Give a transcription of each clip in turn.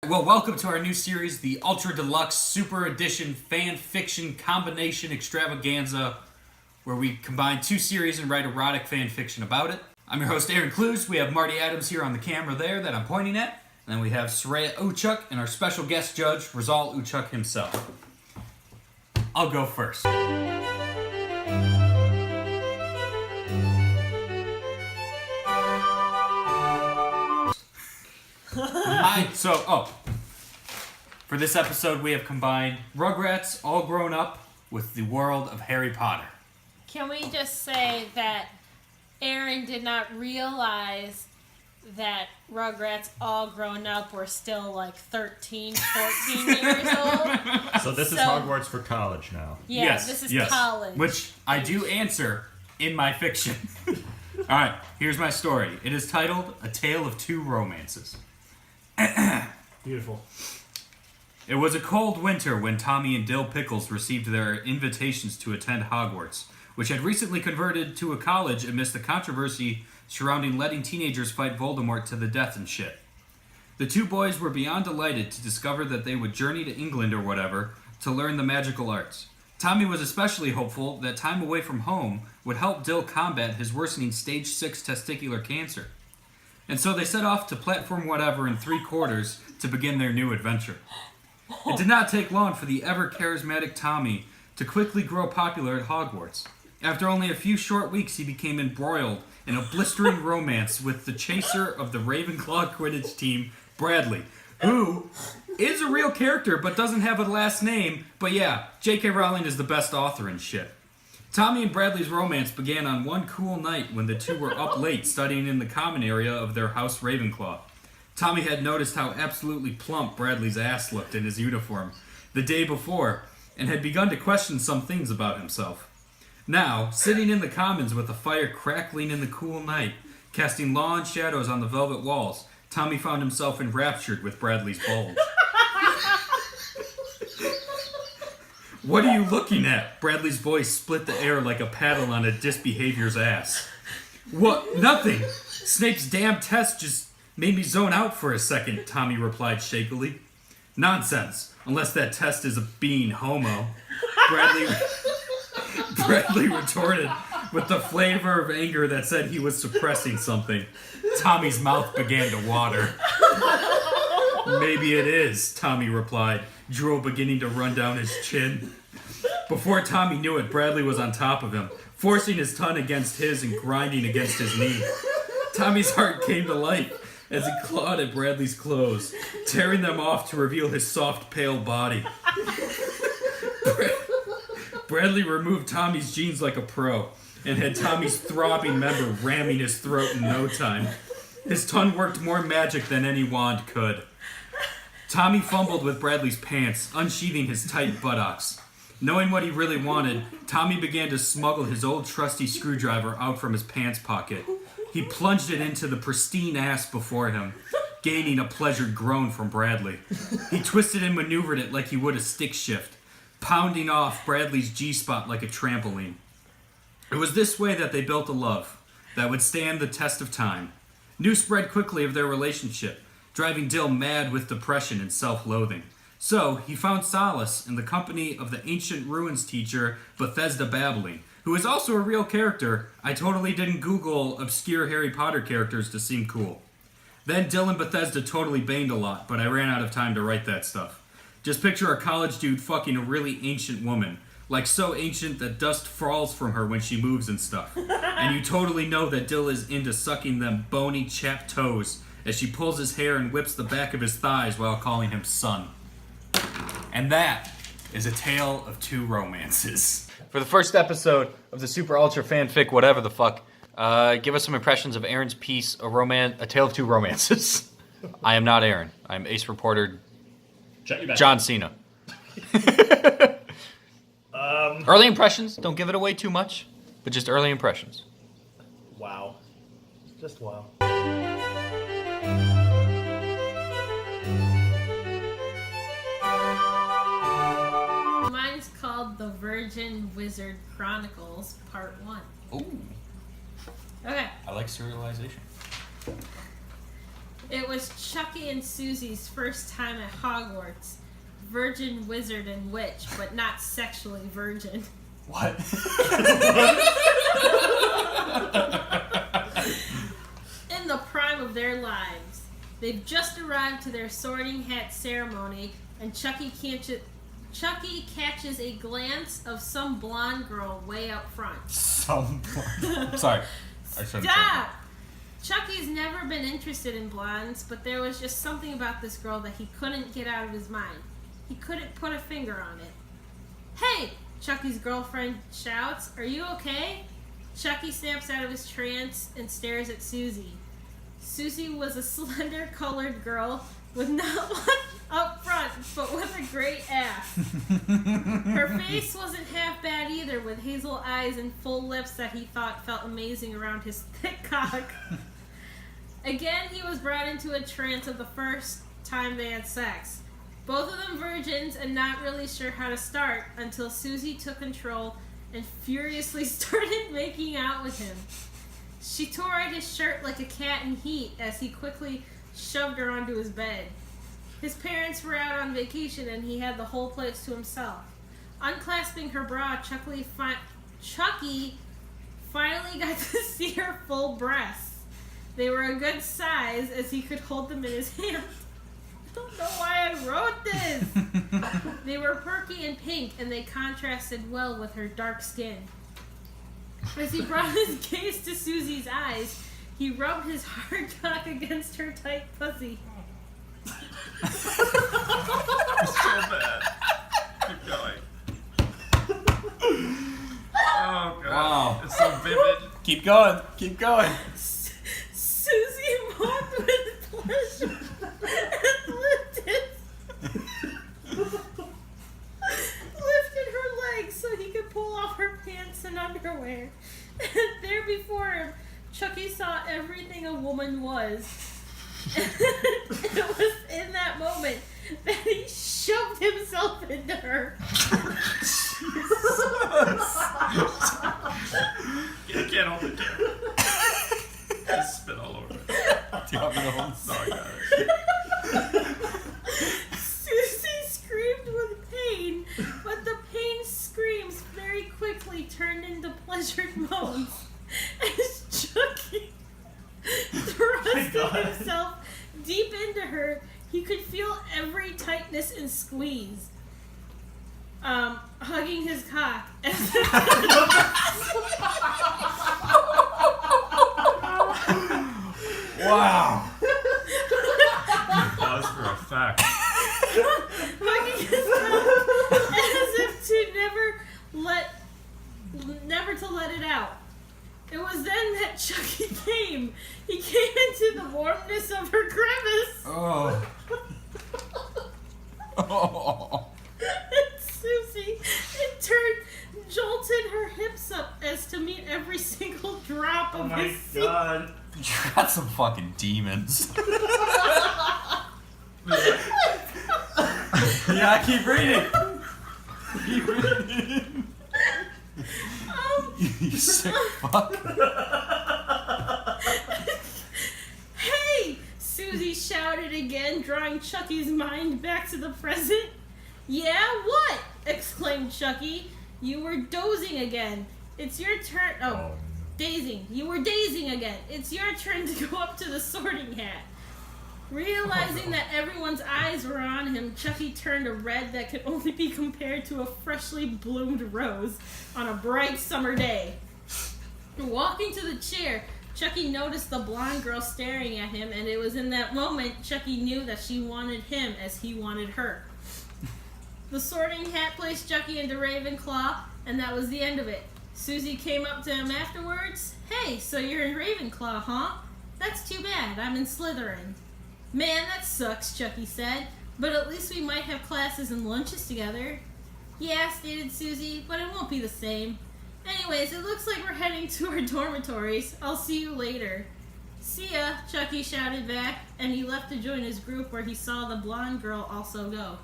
Well, welcome to our new series, the Ultra Deluxe Super Edition Fan Fiction Combination Extravaganza, where we combine two series and write erotic fan fiction about it. I'm your host, Aaron Clues. We have Marty Adams here on the camera there that I'm pointing at. And then we have Soraya Uchuk and our special guest judge, Rizal Uchuk himself. I'll go first. For this episode, we have combined Rugrats All Grown Up with the world of Harry Potter. Can we just say that Aaron did not realize that Rugrats All Grown Up were still like 13, 14 years old? So this is Hogwarts for college now. Yeah, yes, this is college. Which I do answer in my fiction. Alright, here's my story. It is titled A Tale of Two Romances. Beautiful. It was a cold winter when Tommy and Dill Pickles received their invitations to attend Hogwarts, which had recently converted to a college amidst the controversy surrounding letting teenagers fight Voldemort to the death and shit. The two boys were beyond delighted to discover that they would journey to England or whatever to learn the magical arts. Tommy was especially hopeful that time away from home would help Dill combat his worsening stage 6 testicular cancer. And so they set off to platform whatever in 3/4 to begin their new adventure. It did not take long for the ever-charismatic Tommy to quickly grow popular at Hogwarts. After only a few short weeks, he became embroiled in a blistering romance with the chaser of the Ravenclaw Quidditch team, Bradley, who is a real character but doesn't have a last name. But yeah, J.K. Rowling is the best author and shit. Tommy and Bradley's romance began on one cool night when the two were up late studying in the common area of their house Ravenclaw. Tommy had noticed how absolutely plump Bradley's ass looked in his uniform the day before, and had begun to question some things about himself. Now, sitting in the commons with a fire crackling in the cool night, casting long shadows on the velvet walls, Tommy found himself enraptured with Bradley's bulge. What are you looking at? Bradley's voice split the air like a paddle on a disbehavior's ass. What? Nothing. Snape's damn test just made me zone out for a second, Tommy replied shakily. Nonsense, unless that test is a being homo. Bradley retorted with the flavor of anger that said he was suppressing something. Tommy's mouth began to water. Maybe it is, Tommy replied, drool beginning to run down his chin. Before Tommy knew it, Bradley was on top of him, forcing his tongue against his and grinding against his knee. Tommy's heart came to life as he clawed at Bradley's clothes, tearing them off to reveal his soft, pale body. Bradley removed Tommy's jeans like a pro, and had Tommy's throbbing member ramming his throat in no time. His tongue worked more magic than any wand could. Tommy fumbled with Bradley's pants, unsheathing his tight buttocks. Knowing what he really wanted, Tommy began to smuggle his old trusty screwdriver out from his pants pocket. He plunged it into the pristine ass before him, gaining a pleasured groan from Bradley. He twisted and maneuvered it like he would a stick shift, pounding off Bradley's G-spot like a trampoline. It was this way that they built a love that would stand the test of time. News spread quickly of their relationship, driving Dill mad with depression and self-loathing. So, he found solace in the company of the ancient ruins teacher Bethesda Babbling, who is also a real character. I totally didn't Google obscure Harry Potter characters to seem cool. Then Dill and Bethesda totally banged a lot, but I ran out of time to write that stuff. Just picture a college dude fucking a really ancient woman, like so ancient that dust falls from her when she moves and stuff. And you totally know that Dill is into sucking them bony chapped toes as she pulls his hair and whips the back of his thighs while calling him son. And that is A Tale of Two Romances. For the first episode of the Super Ultra Fanfic, whatever the fuck, give us some impressions of Aaron's piece, A Tale of Two Romances. I am not Aaron. I'm ace reporter John Cena. Early impressions. Don't give it away too much, but just early impressions. Wow. Just wow. Mine's called The Virgin Wizard Chronicles Part 1. Ooh. Okay. I like serialization. It was Chucky and Susie's first time at Hogwarts. Virgin, wizard, and witch, but not sexually virgin. What? In the prime of their lives. They've just arrived to their sorting hat ceremony, and Chucky catches a glance of some blonde girl way up front. Some blonde. Sorry. I shouldn't say Stop! Chucky's never been interested in blondes, but there was just something about this girl that he couldn't get out of his mind. He couldn't put a finger on it. Hey! Chucky's girlfriend shouts, "Are you okay?" Chucky snaps out of his trance and stares at Susie. Susie was a slender colored girl with not one up front, but with a great ass. Her face wasn't half bad either, with hazel eyes and full lips that he thought felt amazing around his thick cock. Again, he was brought into a trance of the first time they had sex. Both of them virgins and not really sure how to start until Susie took control and furiously started making out with him. She tore at his shirt like a cat in heat as he quickly shoved her onto his bed. His parents were out on vacation and he had the whole place to himself. Unclasping her bra, Chucky finally got to see her full breasts. They were a good size as he could hold them in his hand. I don't know why I wrote this. They were perky and pink, and they contrasted well with her dark skin. As he brought his gaze to Susie's eyes, he rubbed his hard cock against her tight pussy. It's so bad. Keep going. Oh, God. Wow. It's so vivid. Keep going. Keep going. Susie moaned with pleasure and lifted her legs so he could pull off her pants and underwear. And there before him, Chucky saw everything a woman was. And it was in that moment that he shoved himself into her. You can't hold it there. Just spit all over it. Do you want me to hold? No, I got it. Susie screamed with pain, but the pain screams very quickly turned into pleasured moans as Chucky thrusted himself deep into her. He could feel every tightness and squeeze. Hugging his cock. Wow. Pause for effect. Hugging his cock as if to never to let it out. It was then that Chucky came. He came into the warmness of her crevice. Oh. Oh. And Susie, in turn, jolted her hips up as to meet every single drop of his seed. God. You got some fucking demons. Yeah, keep reading. Keep reading. You sick fuck. Hey! Susie shouted again, drawing Chucky's mind back to the present. Yeah, what? Exclaimed Chucky. You were dozing again. It's your turn. Oh, dazing. You were dazing again. It's your turn to go up to the sorting hat. Realizing that everyone's eyes were on him, Chucky turned a red that could only be compared to a freshly bloomed rose on a bright summer day. Walking to the chair, Chucky noticed the blonde girl staring at him, and it was in that moment Chucky knew that she wanted him as he wanted her. The sorting hat placed Chucky into Ravenclaw, and that was the end of it. Susie came up to him afterwards. Hey, so you're in Ravenclaw, huh? That's too bad. I'm in Slytherin. Man, that sucks, Chucky said. But at least we might have classes and lunches together. Yeah, stated Susie, but it won't be the same. Anyways, it looks like we're heading to our dormitories. I'll see you later. See ya, Chucky shouted back, and he left to join his group where he saw the blonde girl also go.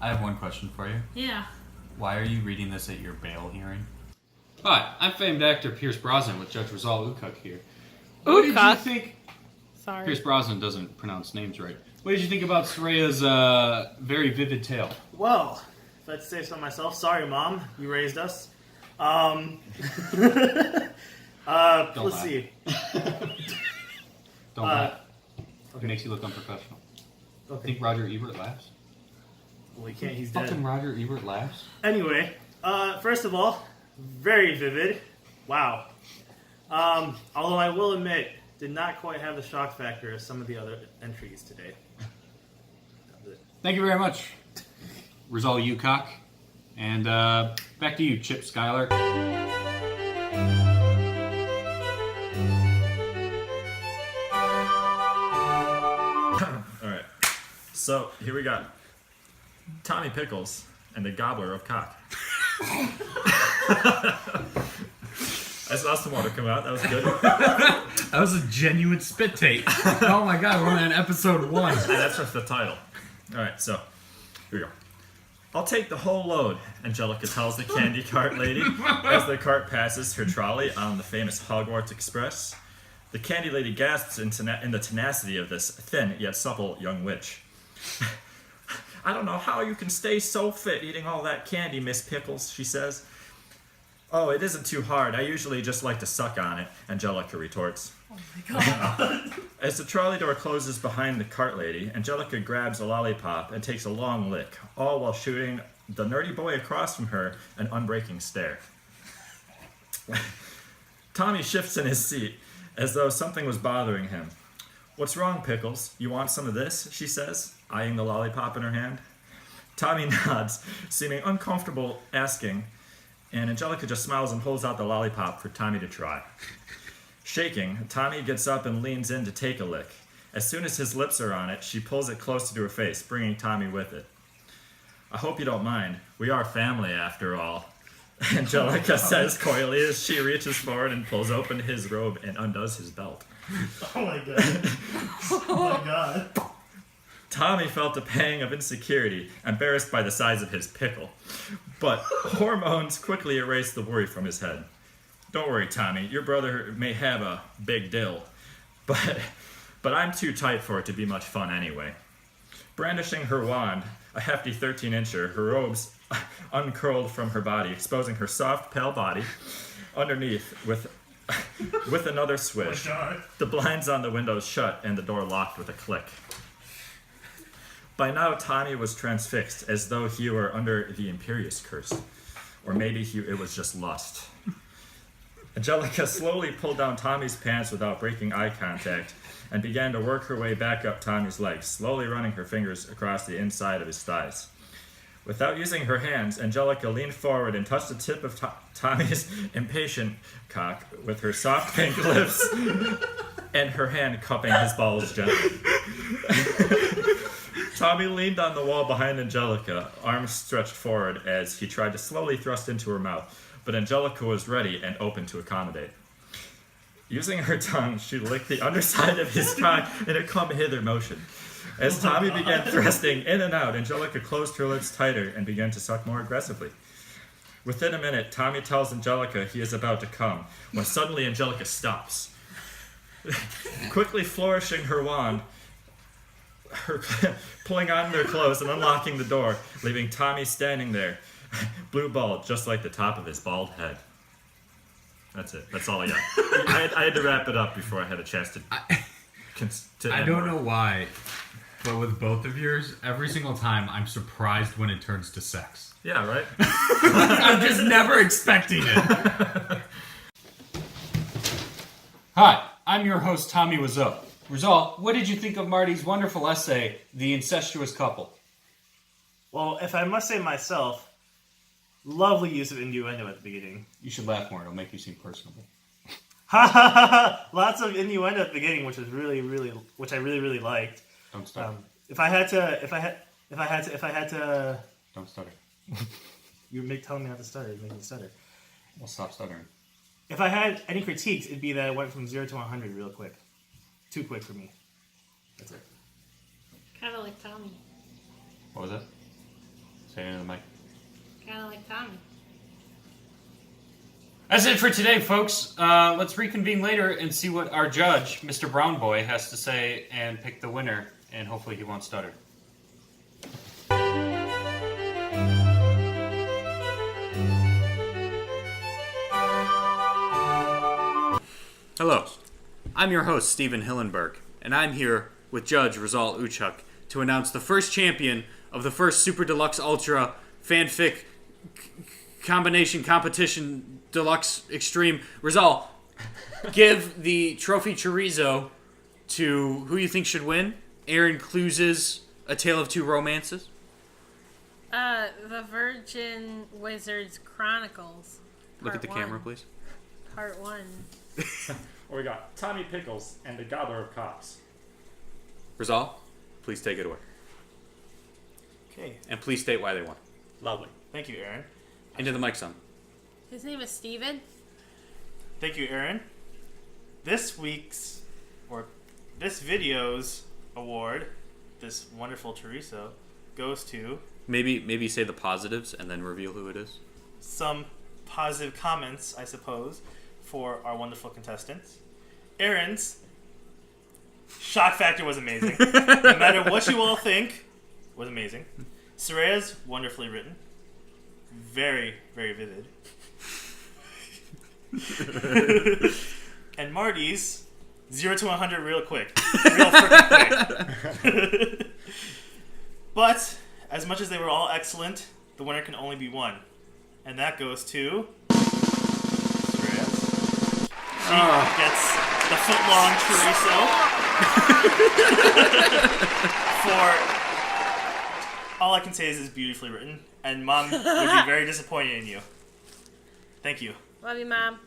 I have one question for you. Yeah. Why are you reading this at your bail hearing? Hi, I'm famed actor Pierce Brosnan with Judge Rizal Ukuk here. What did you think? Sorry. Pierce Brosnan doesn't pronounce names right. What did you think about Soraya's very vivid tale? Well, if I had to say so myself, sorry, Mom, you raised us. Let's laugh. see. Don't laugh. It makes you look unprofessional. Okay. Think Roger Ebert laughs? Well, he can't. He's Fucking dead. Roger Ebert laughs? Anyway, first of all, very vivid. Wow. Although I will admit, did not quite have the shock factor as some of the other entries today. That was it. Thank you very much, Rizal Ucock. And back to you, Chip Schuyler. Alright. So, here we got Tommy Pickles and the Gobbler of Cock. I saw some water come out. That was good. That was a genuine spit take. Oh my god, we're on episode 1. And that's just the title. Alright, so, here we go. I'll take the whole load, Angelica tells the candy cart lady as the cart passes her trolley on the famous Hogwarts Express. The candy lady gasps in the tenacity of this thin yet supple young witch. I don't know how you can stay so fit eating all that candy, Miss Pickles, she says. Oh, it isn't too hard. I usually just like to suck on it, Angelica retorts. Oh my god. As the trolley door closes behind the cart lady, Angelica grabs a lollipop and takes a long lick, all while shooting the nerdy boy across from her an unbreaking stare. Tommy shifts in his seat, as though something was bothering him. What's wrong, Pickles? You want some of this? She says, eyeing the lollipop in her hand. Tommy nods, seeming uncomfortable asking, and Angelica just smiles and pulls out the lollipop for Tommy to try. Shaking, Tommy gets up and leans in to take a lick. As soon as his lips are on it, she pulls it closer to her face, bringing Tommy with it. I hope you don't mind. We are family, after all, Angelica says coyly as she reaches forward and pulls open his robe and undoes his belt. Oh my god. Oh my god. Tommy felt a pang of insecurity, embarrassed by the size of his pickle. But hormones quickly erased the worry from his head. Don't worry, Tommy. Your brother may have a big dill, but I'm too tight for it to be much fun anyway. Brandishing her wand, a hefty 13-incher, her robes uncurled from her body, exposing her soft, pale body underneath with another swish. Oh my god. The blinds on the windows shut and the door locked with a click. By now, Tommy was transfixed, as though he were under the Imperious curse. Or maybe it was just lust. Angelica slowly pulled down Tommy's pants without breaking eye contact and began to work her way back up Tommy's legs, slowly running her fingers across the inside of his thighs. Without using her hands, Angelica leaned forward and touched the tip of Tommy's impatient cock with her soft pink lips and her hand cupping his balls gently. Tommy leaned on the wall behind Angelica, arms stretched forward as he tried to slowly thrust into her mouth, but Angelica was ready and open to accommodate. Using her tongue, she licked the underside of his cock in a come-hither motion. As Tommy began thrusting in and out, Angelica closed her lips tighter and began to suck more aggressively. Within a minute, Tommy tells Angelica he is about to come, when suddenly Angelica stops. Quickly flourishing her wand, pulling on their clothes and unlocking the door, leaving Tommy standing there, blue balled, just like the top of his bald head. That's it. That's all I got. I had to wrap it up before I had a chance to I don't know why, but with both of yours, every single time I'm surprised when it turns to sex. Yeah, right? I'm just never expecting it. Hi, I'm your host, Tommy Wiseau. Rizal, what did you think of Marty's wonderful essay, The Incestuous Couple? Well, if I must say myself, lovely use of innuendo at the beginning. You should laugh more, it'll make you seem personable. Ha ha ha ha! Lots of innuendo at the beginning, which I really liked. Don't stutter. If I had to, Don't stutter. you telling me not to stutter. You make me stutter. Well, stop stuttering. If I had any critiques, it'd be that it went from 0 to 100 real quick. Too quick for me. That's it. Kind of like Tommy. What was that? Say it into the mic. Kind of like Tommy. That's it for today, folks. Let's reconvene later and see what our judge, Mr. Brown Boy, has to say and pick the winner. And hopefully he won't stutter. Hello, I'm your host, Stephen Hillenberg, and I'm here with Judge Rizal Uchuk to announce the first champion of the first Super Deluxe Ultra Fanfic Combination Competition Deluxe Extreme. Rizal, give the trophy chorizo to who you think should win. Aaron Cluse's A Tale of Two Romances. The Virgin Wizards Chronicles. Look at the Part camera, one. please. Part 1. We got Tommy Pickles and the Gobbler of Cops. Rizal, please take it away. Okay, And please state why they won. lovely. Thank you, Aaron. Into the mic, son. His name is Steven. Thank you, Aaron. This video's award, this wonderful chorizo, goes to Maybe say the positives and then reveal who it is. some positive comments, I suppose, for our wonderful contestants. Aaron's shock factor was amazing. No matter what you all think, was amazing. Soraya's wonderfully written. Very, very vivid. And Marty's 0 to 100 real quick. Real freaking quick. But, as much as they were all excellent, the winner can only be one. And that goes to Soraya. She gets the foot-long chorizo for, all I can say is it's beautifully written. And Mom would be very disappointed in you. Thank you. Love you, Mom.